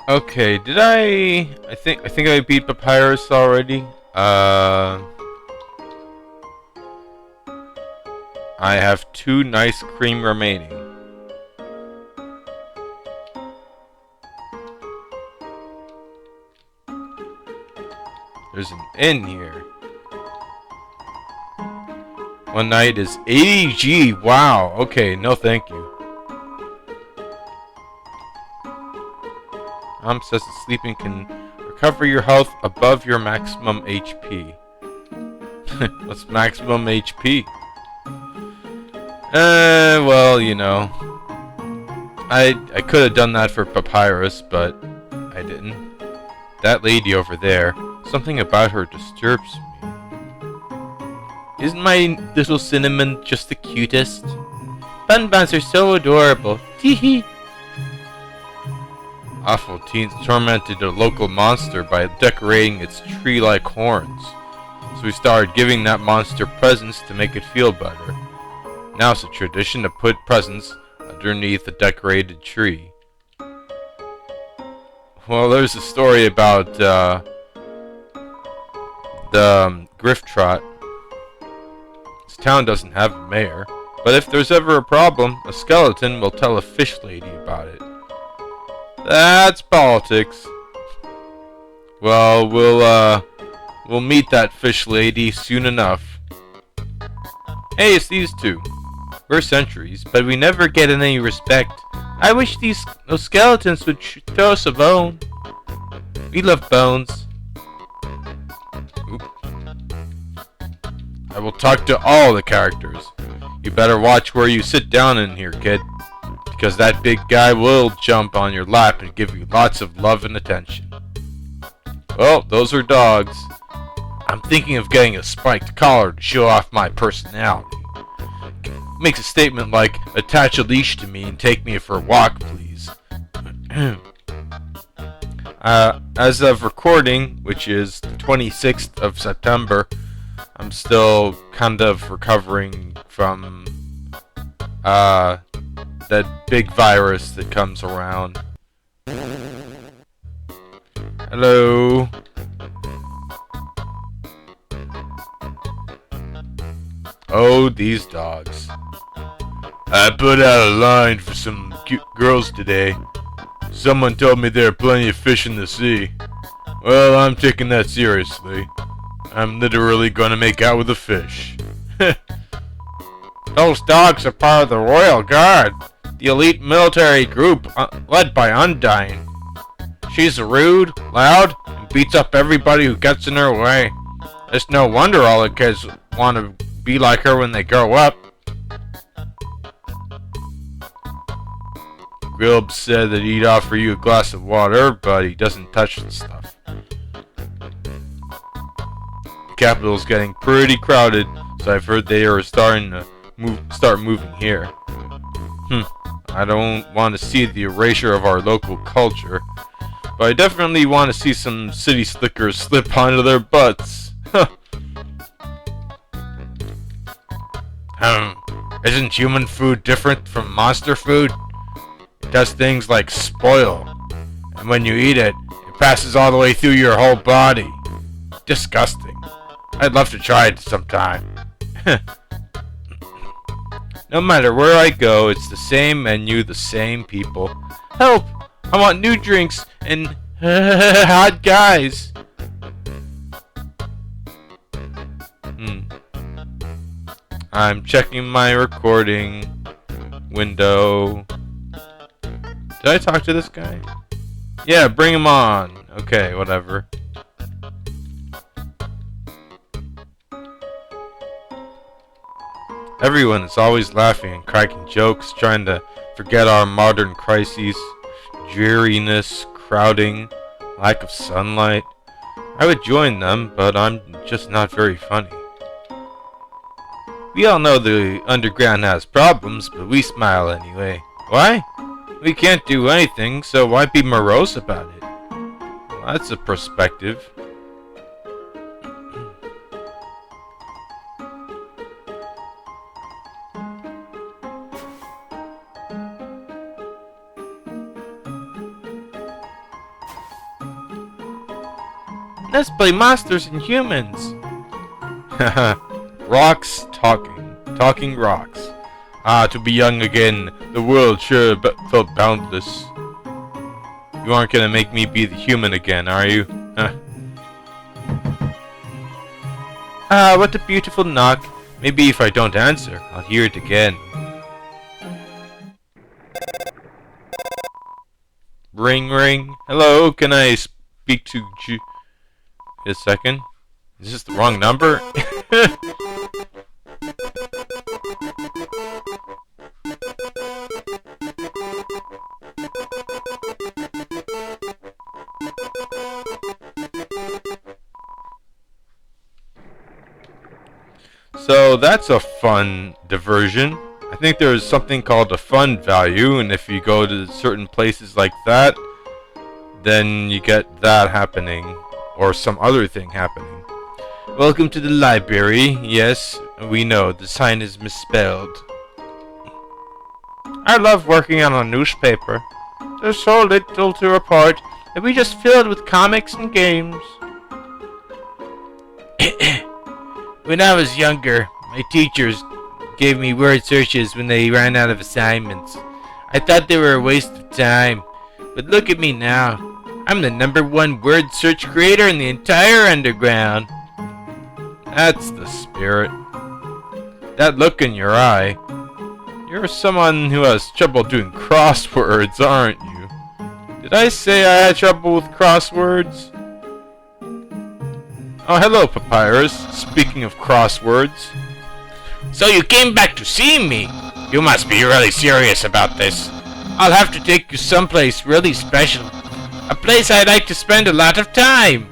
Okay, did I think I beat Papyrus already. I have 2 nice cream remaining. There's an inn here. One night is 80G. Wow. Okay, no thank you. Mom says that sleeping can recover your health above your maximum HP. What's maximum HP? Well, you know. I could have done that for Papyrus, but I didn't. That lady over there, something about her disturbs me. Isn't my little cinnamon just the cutest? Bun buns are so adorable. Teehee. Awful teens tormented a local monster by decorating its tree-like horns. So we started giving that monster presents to make it feel better. Now it's a tradition to put presents underneath a decorated tree. Well, there's a story about the Griff Trot. This town doesn't have a mayor, but if there's ever a problem, a skeleton will tell a fish lady about it. That's politics. Well, we'll meet that fish lady soon enough. Hey, it's these two. We're sentries, but we never get any respect. I wish those skeletons would throw us a bone. We love bones. Oop. I will talk to all the characters. You better watch where you sit down in here, kid. Because that big guy will jump on your lap and give you lots of love and attention. Well, those are dogs. I'm thinking of getting a spiked collar to show off my personality. Makes a statement like, attach a leash to me and take me for a walk, please. As of recording, which is the 26th of September, I'm still kind of recovering from that big virus that comes around. Hello. Oh, these dogs. I put out a line for some cute girls today. Someone told me there are plenty of fish in the sea. Well, I'm taking that seriously. I'm literally gonna make out with a fish. Those dogs are part of the Royal Guard, the elite military group led by Undertale. She's rude, loud, and beats up everybody who gets in her way. It's no wonder all the kids want to be like her when they grow up. Grilb said that he'd offer you a glass of water, but he doesn't touch the stuff. The capital's getting pretty crowded, so I've heard they are starting to start moving here. I don't want to see the erasure of our local culture, but I definitely want to see some city slickers slip onto their butts. Isn't human food different from monster food? It does things like spoil, and when you eat it, it passes all the way through your whole body. Disgusting. I'd love to try it sometime. No matter where I go, it's the same menu, the same people. Help! I want new drinks and hot guys. I'm checking my recording window. Did I talk to this guy? Yeah, bring him on. Okay, whatever. Everyone is always laughing and cracking jokes, trying to forget our modern crises, dreariness, crowding, lack of sunlight. I would join them, but I'm just not very funny. We all know the underground has problems, but we smile anyway. Why? We can't do anything, so why be morose about it? Well, that's a perspective. Let's play monsters and humans. Haha. Rocks talking. Talking rocks. Ah, to be young again. The world sure felt boundless. You aren't gonna make me be the human again, are you? Huh. Ah, what a beautiful knock. Maybe if I don't answer, I'll hear it again. Ring, ring. Hello, can I speak to Wait a second. Is this the wrong number? So that's a fun diversion. I think there's something called a fun value, and if you go to certain places like that, then you get that happening, or some other thing happening. Welcome to the library. Yes, we know, the sign is misspelled. I love working on a newspaper. There's so little to report that we just filled with comics and games. When I was younger, my teachers gave me word searches when they ran out of assignments. I thought they were a waste of time. But look at me now. I'm the #1 word search creator in the entire underground. That's the spirit. That look in your eye. You're someone who has trouble doing crosswords, aren't you? Did I say I had trouble with crosswords? Oh, hello, Papyrus. Speaking of crosswords. So you came back to see me? You must be really serious about this. I'll have to take you someplace really special. A place I'd like to spend a lot of time.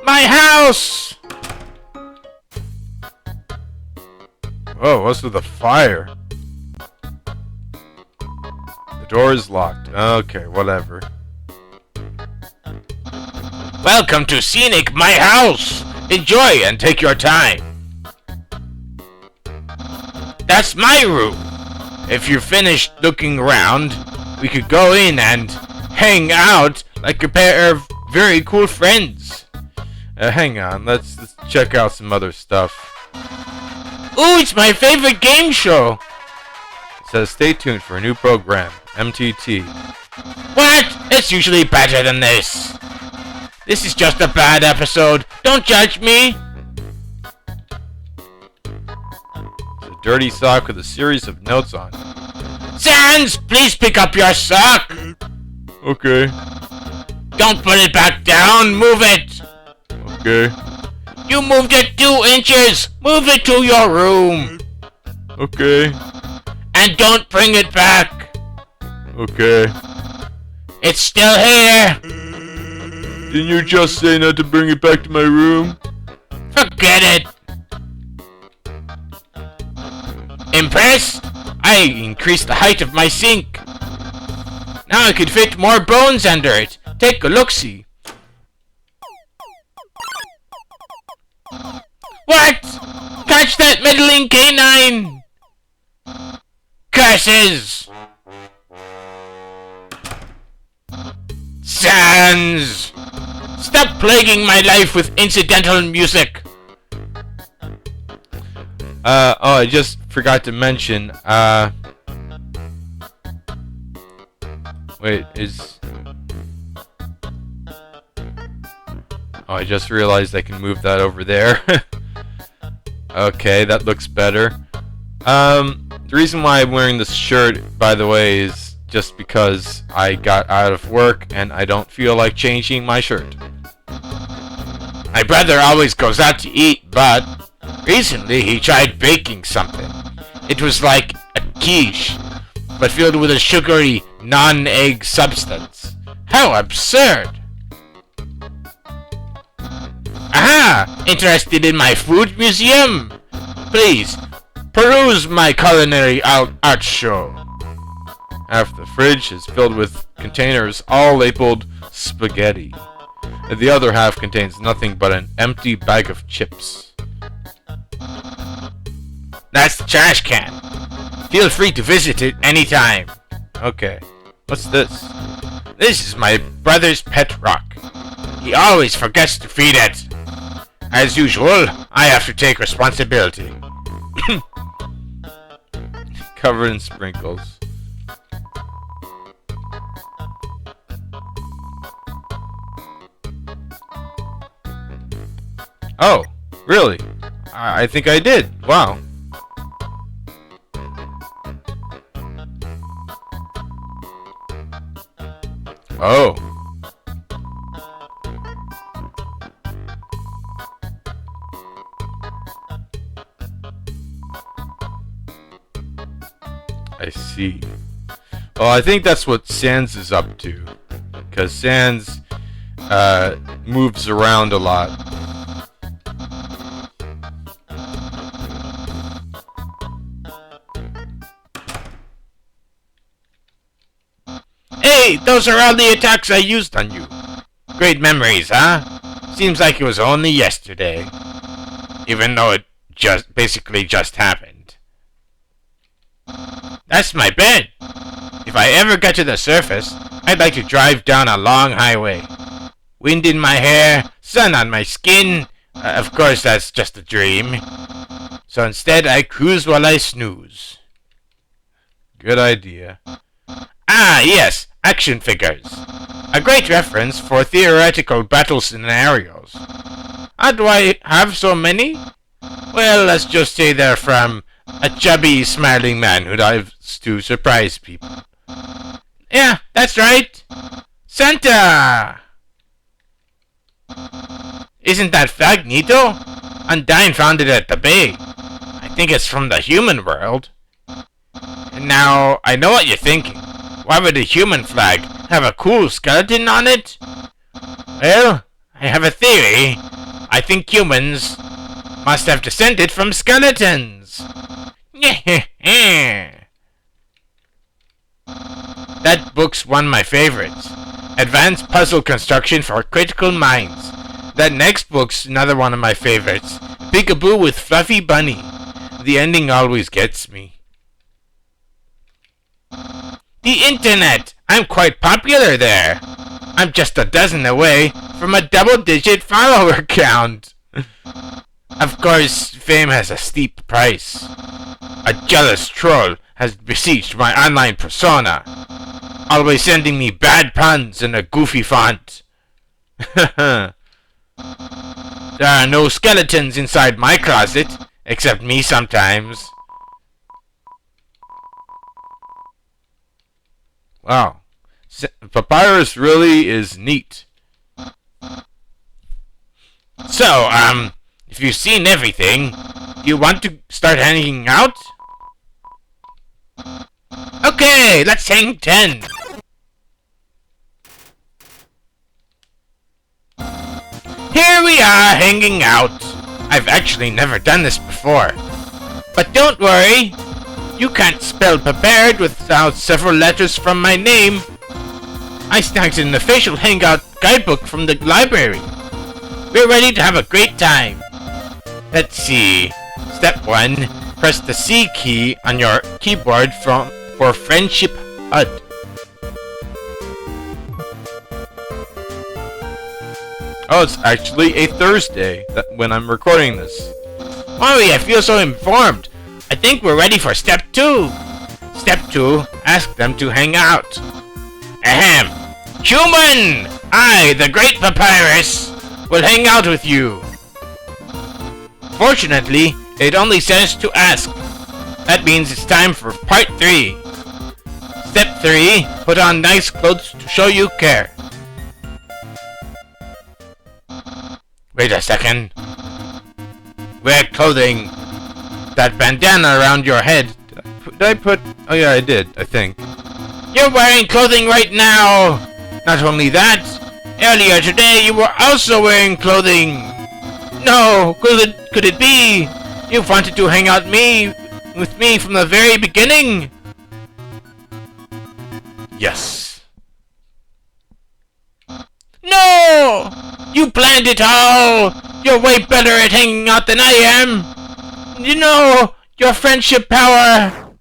My house! Oh, what's with the fire? The door is locked. Okay, whatever. Welcome to Scenic My House! Enjoy and take your time. That's my room. If you're finished looking around, we could go in and hang out like a pair of very cool friends. Hang on, let's check out some other stuff. Ooh, it's my favorite game show! It says stay tuned for a new program, MTT. What? It's usually better than this. This is just a bad episode. Don't judge me! It's a dirty sock with a series of notes on it. Sans, please pick up your sock! Okay. Don't put it back down, move it! Okay. You moved it 2 inches! Move it to your room! Okay. And don't bring it back! Okay. It's still here! Didn't you just say not to bring it back to my room? Forget it! Impressed? I increased the height of my sink. Now I could fit more bones under it. Take a look-see. What? Catch that meddling canine! Curses! Sans! Stop plaguing my life with incidental music! Oh, I just forgot to mention, wait, Oh, I just realized I can move that over there. Okay, that looks better. The reason why I'm wearing this shirt, by the way, is just because I got out of work and I don't feel like changing my shirt. My brother always goes out to eat, but recently he tried baking something. It was like a quiche, but filled with a sugary, non-egg substance. How absurd! Aha! Interested in my food museum? Please, peruse my culinary art show. Half the fridge is filled with containers all labeled spaghetti. The other half contains nothing but an empty bag of chips. That's the trash can. Feel free to visit it anytime. Okay. What's this? This is my brother's pet rock. He always forgets to feed it. As usual, I have to take responsibility. Covered in sprinkles. Oh, really? I think I did. Wow. Oh. I see. Well, I think that's what Sans is up to. Because Sans moves around a lot. Hey, those are all the attacks I used on you. Great memories, huh? Seems like it was only yesterday. Even though it basically just happened. That's my bed. If I ever get to the surface, I'd like to drive down a long highway. Wind in my hair, sun on my skin. Of course, that's just a dream. So instead, I cruise while I snooze. Good idea. Ah, yes, action figures. A great reference for theoretical battle scenarios. How do I have so many? Well, let's just say they're from a chubby, smiling man who loves to surprise people. Yeah, that's right. Santa! Isn't that Fagnito? Undyne found it at the bay. I think it's from the human world. And now, I know what you're thinking. Why would a human flag have a cool skeleton on it? Well, I have a theory. I think humans must have descended from skeletons. That book's one of my favorites. Advanced Puzzle Construction for Critical Minds. That next book's another one of my favorites. Peekaboo with Fluffy Bunny. The ending always gets me. The internet! I'm quite popular there. I'm just a dozen away from a double-digit follower count. Of course, fame has a steep price. A jealous troll has besieged my online persona, always sending me bad puns in a goofy font. There are no skeletons inside my closet, except me sometimes. Wow. Papyrus really is neat. So, if you've seen everything, do you want to start hanging out? Okay, let's hang 10. Here we are, hanging out. I've actually never done this before. But don't worry. You can't spell prepared without several letters from my name. I snagged an official Hangout guidebook from the library. We're ready to have a great time. Let's see. Step 1. Press the C key on your keyboard for Friendship HUD. Oh, it's actually a Thursday when I'm recording this. Maury, I feel so informed. I think we're ready for Step 2. Step 2. Ask them to hang out. Ahem. Human! I, the great Papyrus, will hang out with you. Fortunately, it only says to ask. That means it's time for Part 3. Step 3. Put on nice clothes to show you care. Wait a second. Wear clothing. That bandana around your head. Did I put... Oh yeah, I did, I think. You're wearing clothing right now! Not only that, earlier today you were also wearing clothing! No! Could it be? You wanted to hang out with me from the very beginning? Yes. No! You planned it all! You're way better at hanging out than I am! You know, Your friendship power!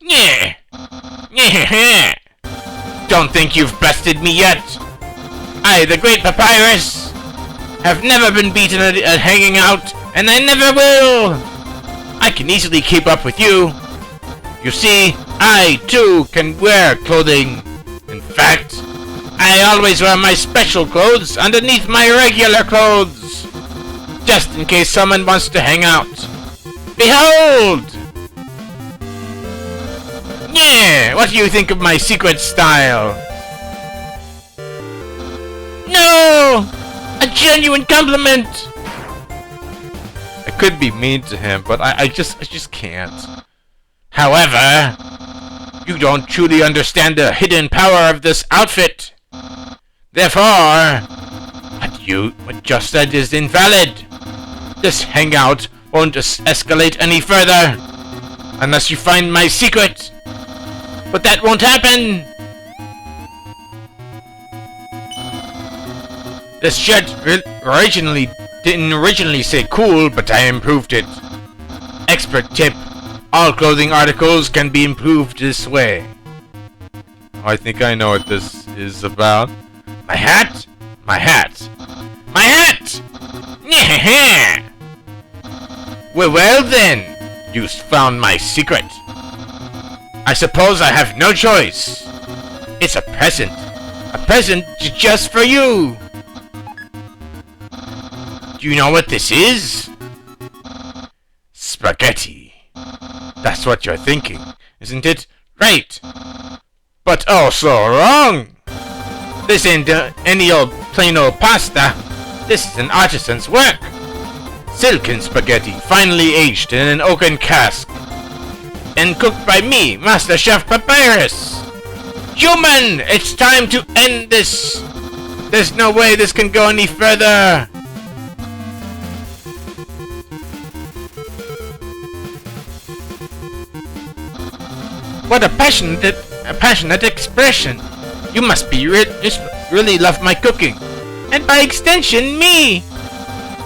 Yeah. Yeah. Don't think you've bested me yet. I, the great Papyrus, have never been beaten at hanging out, and I never will. I can easily keep up with you. You see, I, too, can wear clothing. In fact, I always wear my special clothes underneath my regular clothes, just in case someone wants to hang out. Behold! Yeah, what do you think of my secret style? No! A genuine compliment! I could be mean to him, but I just can't. However, you don't truly understand the hidden power of this outfit. Therefore, what you just said is invalid. This hangout won't escalate any further unless you find my secret. But that won't happen. This shirt didn't originally say cool, but I improved it. Expert tip. All clothing articles can be improved this way. Oh, I think I know what this is about. My hat? My hat. My hat! Well then, you found my secret. I suppose I have no choice. It's a present. A present just for you. Do you know what this is? Spaghetti. That's what you're thinking, isn't it? Right. But also wrong. This ain't any old plain old pasta. This is an artisan's work. Silken spaghetti, finely aged in an oaken cask, and cooked by me, Master Chef Papyrus. Human, it's time to end this. There's no way this can go any further. What a passionate expression. You must be really love my cooking, and by extension, me.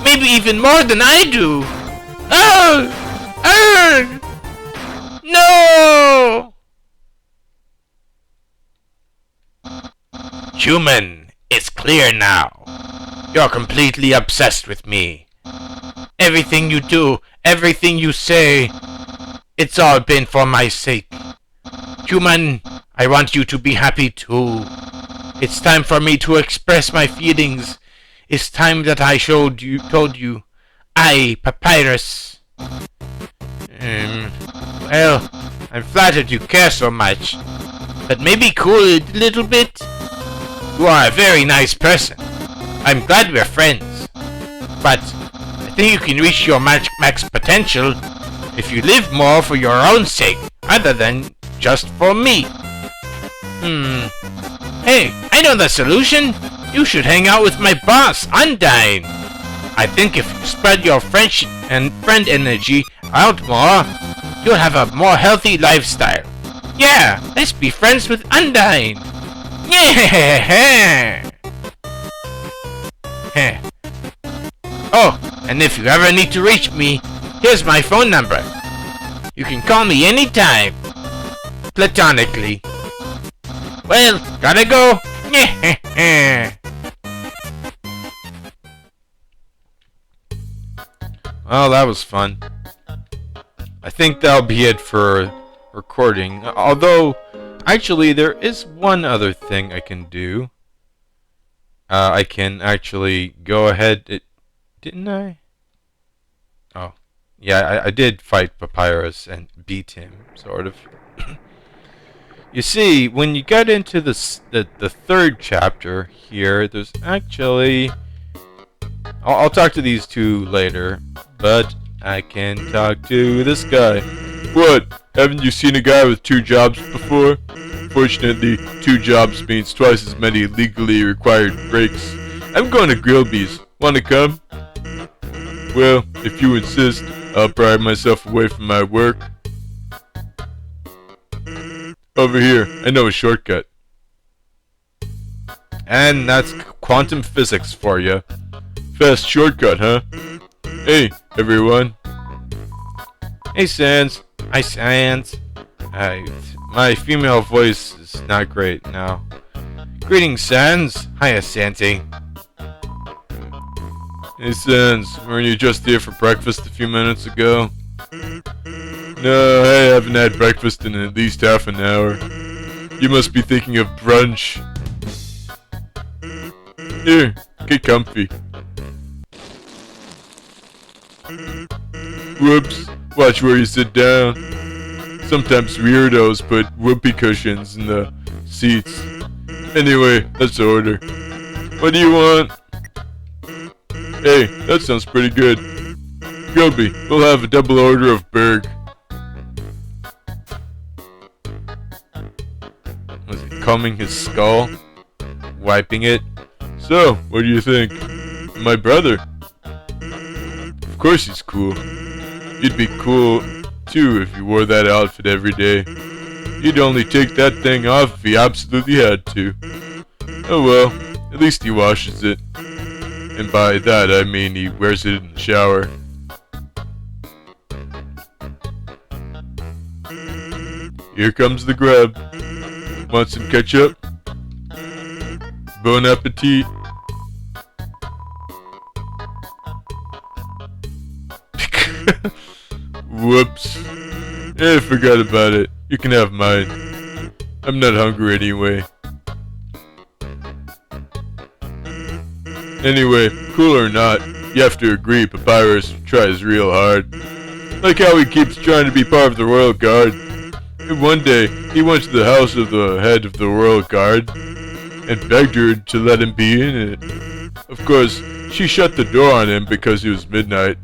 Maybe even more than I do. Oh! No! Human, it's clear now. You're completely obsessed with me. Everything you do, everything you say, it's all been for my sake. Human, I want you to be happy too. It's time for me to express my feelings. It's time that I told you, I, Papyrus. Well, I'm flattered you care so much, but maybe cool it a little bit? You are a very nice person. I'm glad we're friends, but I think you can reach your max potential if you live more for your own sake, other than just for me. Hey, I know the solution. You should hang out with my boss, Undyne. I think if you spread your friendship and friend energy out more, you'll have a more healthy lifestyle. Yeah, let's be friends with Undyne. Yeah. Oh, and if you ever need to reach me, here's my phone number. You can call me anytime. Platonically. Well, gotta go. Well, that was fun. I think that'll be it for recording. Although, actually, there is one other thing I can do. I can actually go ahead. Didn't I? Oh. Yeah, I did fight Papyrus and beat him, sort of. You see, when you get into the third chapter here, there's actually... I'll talk to these two later, but I can talk to this guy. What? Haven't you seen a guy with 2 jobs before? Fortunately, 2 jobs means twice as many legally required breaks. I'm going to Grillby's. Wanna come? Well, if you insist, I'll pry myself away from my work. Over here, I know a shortcut. And that's quantum physics for you. Fast shortcut, huh? Hey, everyone. Hey, Sans. Hi, Sans. My female voice is not great now. Greetings, Sans. Hiya, Santy. Hey, Sans. Weren't you just here for breakfast a few minutes ago? No, I haven't had breakfast in at least half an hour. You must be thinking of brunch. Here, get comfy. Whoops, watch where you sit down. Sometimes weirdos put whoopee cushions in the seats. Anyway, let's order. What do you want? Hey, that sounds pretty good. Gilby, we'll have a double order of burg. Was he combing his skull? Wiping it? So, what do you think? My brother? Of course he's cool. You'd be cool, too, if you wore that outfit every day. You'd only take that thing off if he absolutely had to. Oh well, at least he washes it. And by that I mean he wears it in the shower. Here comes the grub. Want some ketchup? Bon appetit. Whoops. I forgot about it. You can have mine. I'm not hungry anyway. Anyway, cool or not, you have to agree Papyrus tries real hard. Like how he keeps trying to be part of the Royal Guard. And one day, he went to the house of the head of the Royal Guard and begged her to let him be in it. Of course, she shut the door on him because it was midnight.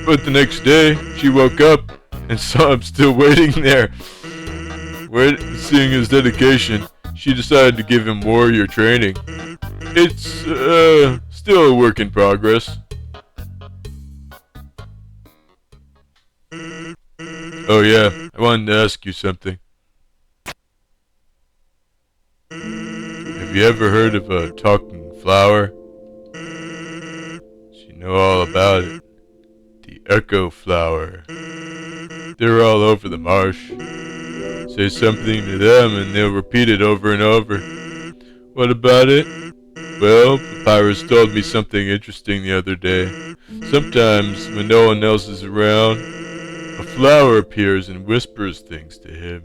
But the next day, she woke up and saw him still waiting there. Seeing his dedication, she decided to give him warrior training. It's, still a work in progress. Oh yeah, I wanted to ask you something. Have you ever heard of a talking flower? You know all about it. The echo flower. They're all over the marsh. Say something to them and they'll repeat it over and over. What about it? Well, Papyrus told me something interesting the other day. Sometimes, when no one else is around, a flower appears and whispers things to him.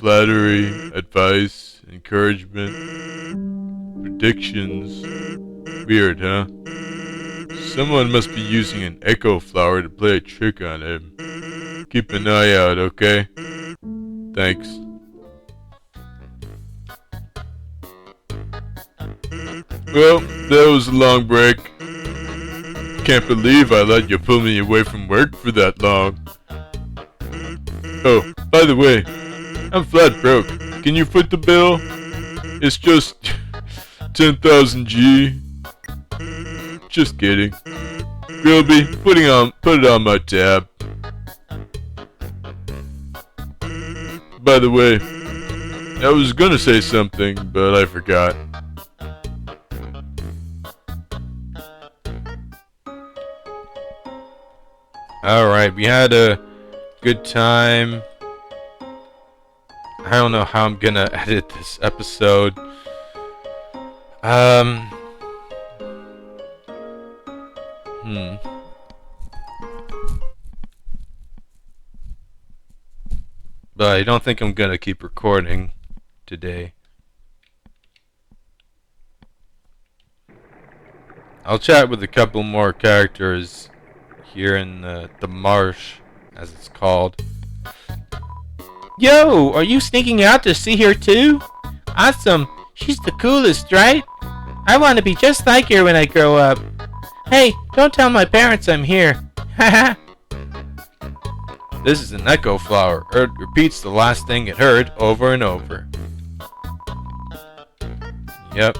Flattery, advice, encouragement, predictions. Weird, huh? Someone must be using an echo flower to play a trick on him. Keep an eye out, okay? Thanks. Well, that was a long break. Can't believe I let you pull me away from work for that long. Oh, by the way, I'm flat broke. Can you foot the bill? It's just 10,000 G. Just kidding. Gilby, put it on my tab. By the way, I was gonna say something, but I forgot. Alright, we had a good time. I don't know how I'm gonna edit this episode. But I don't think I'm gonna keep recording today. I'll chat with a couple more characters here in the marsh, as it's called. Yo, are you sneaking out to see her too? Awesome, she's the coolest, right? I want to be just like her when I grow up. Hey, don't tell my parents I'm here. Haha. This is an echo flower. It repeats the last thing it heard over and over. Yep.